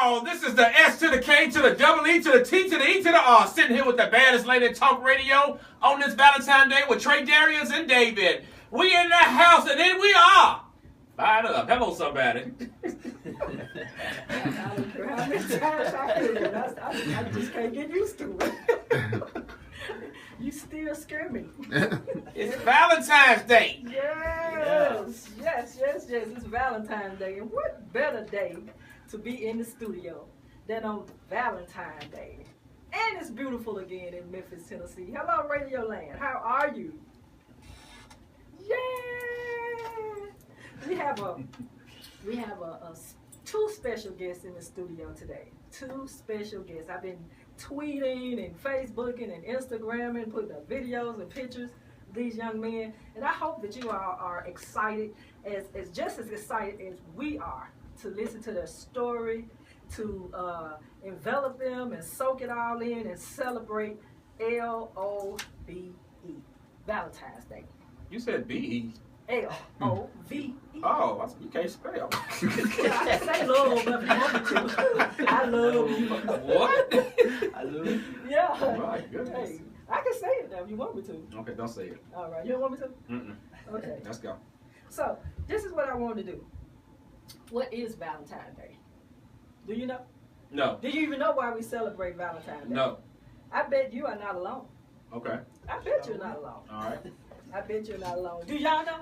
Oh, this is the S to the K to the double E to the T to the E to the R. Sitting here with the baddest lady in talk radio on this Valentine's Day with TreDarrius and David. We in the house, and then we are. Fired up. Hello, somebody. How many times I hear it? I just can't get used to it. You still scare me. It's Valentine's Day. Yes. It's Valentine's Day. And what better day to be in the studio than on Valentine's Day? And it's beautiful again in Memphis, Tennessee. Hello, Radio Land. How are you? Yeah. We have two special guests in the studio today. Two special guests. I've been tweeting and Facebooking and Instagramming, putting up videos and pictures of these young men, and I hope that you all are excited, as just as excited as we are to listen to their story, to envelop them and soak it all in and celebrate L-O-V-E, Valentine's Day. You said B-E. L-O-V-E. Oh, you can't spell. Yeah, I can say love if you want me to. I love you. What? I love you. Yeah. Oh, my goodness. Hey, I can say it now if you want me to. Okay, don't say it. All right, you don't want me to? Mm-mm. Okay. Let's go. So, this is what I want to do. What is Valentine's Day? Do you know? No. Do you even know why we celebrate Valentine's Day? No. I bet you are not alone. Okay. I bet you're not alone. All right. I bet you're not alone. Do y'all know?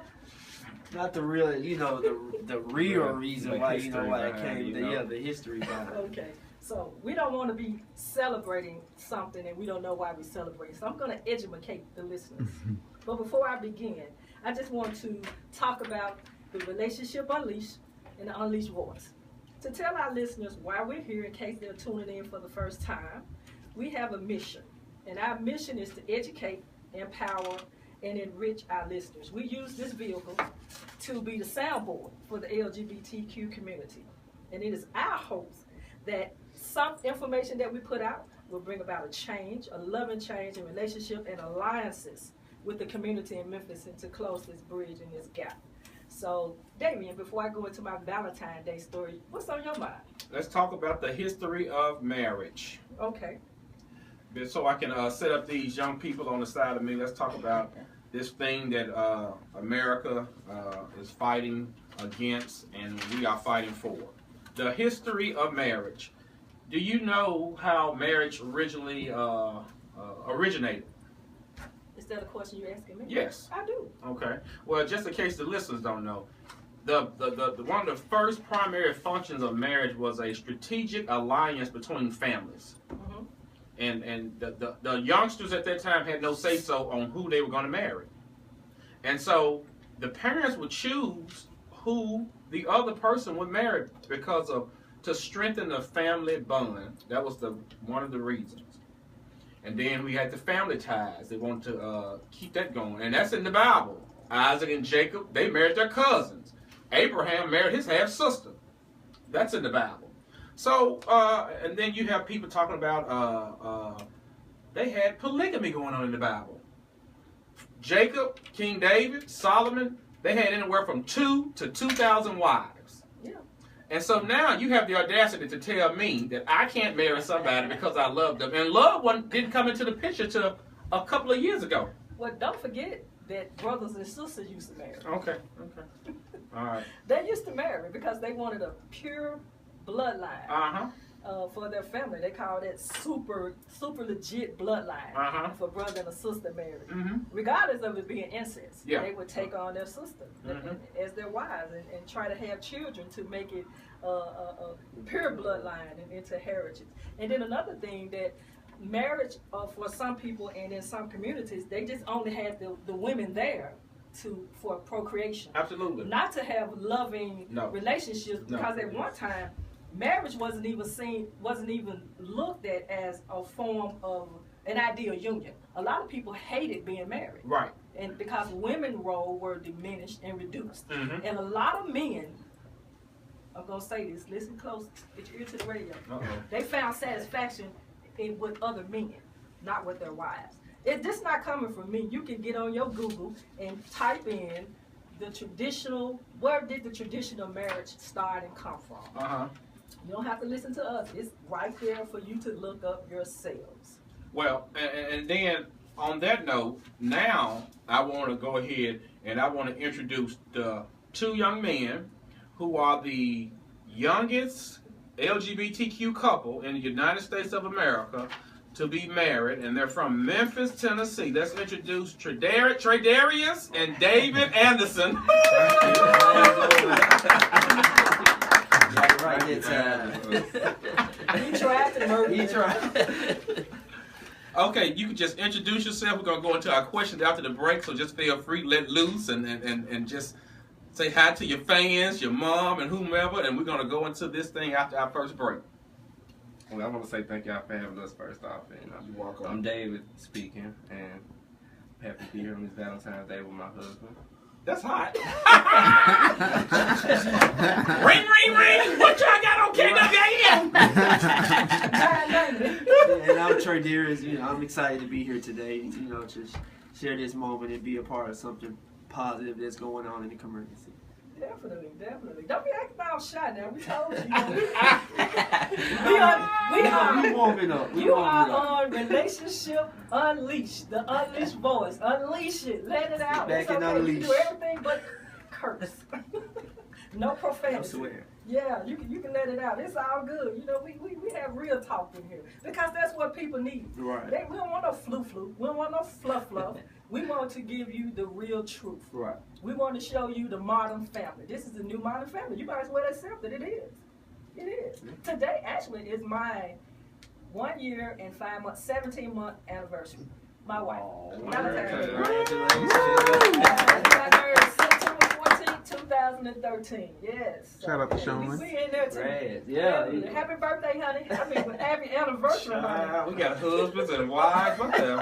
Not the real, the real reason why, why it came, the history behind it. Okay. So, we don't want to be celebrating something and we don't know why we celebrate. So, I'm going to educate the listeners. But before I begin, I just want to talk about the Relationship Unleashed and the Unleashed Voice. To tell our listeners why we're here in case they're tuning in for the first time, we have a mission. And our mission is to educate, empower, and enrich our listeners. We use this vehicle to be the soundboard for the LGBTQ community. And it is our hopes that some information that we put out will bring about a change, a loving change in relationship and alliances with the community in Memphis and to close this bridge and this gap. So, Damien, before I go into my Valentine's Day story, what's on your mind? Let's talk about the history of marriage. Okay. So I can set up these young people on the side of me. Let's talk about this thing that America is fighting against and we are fighting for. The history of marriage. Do you know how marriage originally originated? Is that a question you're asking me? Yes. I do. Okay. Well, just in case the listeners don't know, the one of the first primary functions of marriage was a strategic alliance between families. Mm-hmm. And the youngsters at that time had no say-so on who they were going to marry. And so the parents would choose who the other person would marry to strengthen the family bond. That was one of the reasons. And then we had the family ties. They wanted to keep that going. And that's in the Bible. Isaac and Jacob, they married their cousins. Abraham married his half-sister. That's in the Bible. So, and then you have people talking about they had polygamy going on in the Bible. Jacob, King David, Solomon, they had anywhere from 2 to 2,000 wives. Yeah. And so now you have the audacity to tell me that I can't marry somebody because I love them. And love didn't come into the picture till a couple of years ago. Well, don't forget that brothers and sisters used to marry. Okay. All right. They used to marry because they wanted a pure bloodline for their family. They called it super legit bloodline for brother and a sister married. Mm-hmm. Regardless of it being incest, they would take on their sister as their wives and try to have children to make it a pure bloodline and into heritage. And then another thing that marriage for some people and in some communities, they just only had the women there for procreation. Absolutely. Not to have loving relationships because at one time marriage wasn't even looked at as a form of an ideal union. A lot of people hated being married. Right. And because women's role were diminished and reduced. Mm-hmm. And a lot of men, I'm going to say this, listen close, get your ear to the radio. They found satisfaction with other men, not with their wives. It's just not coming from me. You can get on your Google and type in where did the traditional marriage start and come from? You don't have to listen to us. It's right there for you to look up yourselves. Well, and then on that note, now I want to go ahead and I want to introduce the two young men who are the youngest LGBTQ couple in the United States of America to be married, and they're from Memphis, Tennessee. Let's introduce TreDarrius and David Anderson. Right this time. He tried to murder. He tried. Okay, you can just introduce yourself. We're going to go into our questions after the break, so just feel free, let loose, and just say hi to your fans, your mom, and whomever, and we're going to go into this thing after our first break. Well, I want to say thank y'all for having us first off. And You're welcome. I'm David speaking, and I'm happy to be here on this Valentine's Day with my husband. That's hot. Ring, ring, ring. What y'all got on KWAM? And I'm TreDarrius. You know, I'm excited to be here today. You know, to share this moment and be a part of something positive that's going on in the community. Definitely, definitely. Don't be acting all shy now. We told you. We warming up. You are on Relationship Unleashed, the unleashed voice. Unleash it. Let it out. Back It's and okay. unleash. You do everything but curse. No I profanity. swear. Yeah, you can let it out. It's all good. You know, we have real talk in here because that's what people need. Right. We don't want no flu. We don't want no fluff. We want to give you the real truth. Right. We want to show you the modern family. This is the new modern family. You might as well accept it. It is. It is. Today actually is my 1 year and 5 months, 17-month anniversary. My wife. Valentines. September 14, 2013. Yes. Shout out to Sean. We in there too. Right. Yeah. Happy birthday, honey. I mean, happy anniversary, honey. We got husbands and wives. What the?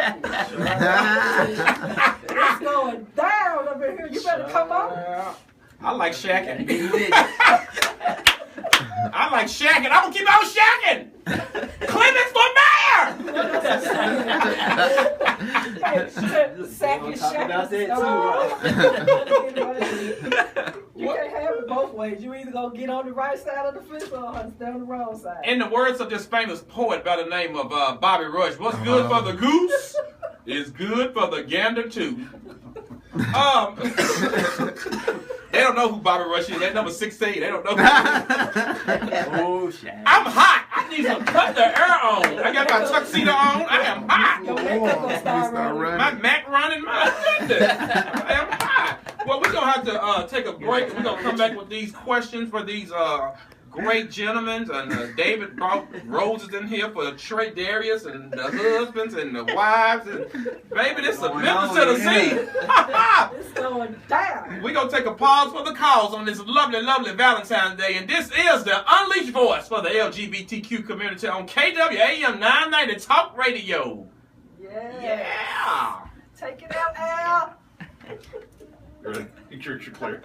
It's going down over here. You better come on. I like shacking. I like shacking. I'm going to keep on shacking. Clemens for mayor. Sack your talk about that too, You can't have it both ways. You either gonna get on the right side of the fence or stay on the wrong side. In the words of this famous poet by the name of Bobby Rush, what's good for the goose is good for the gander too. They don't know who Bobby Rush is. They're number 16. They don't know who Oh, shit. I'm hot. I need some cut the air on. I got my tuxedo on. I am hot. Your makeup gonna start running. My Mac running. My goodness. I am hot. Well, we're going to have to take a break, and we're going to come back with these questions for these great gentlemen. And David brought roses in here for TreDarrius and the husbands and the wives. And baby, this is Memphis, Tennessee. It's going down. We're going to take a pause for the calls on this lovely, lovely Valentine's Day. And this is the Unleashed Voice for the LGBTQ community on KWAM 990 Talk Radio. Yeah. Take it out, Al. You're clear.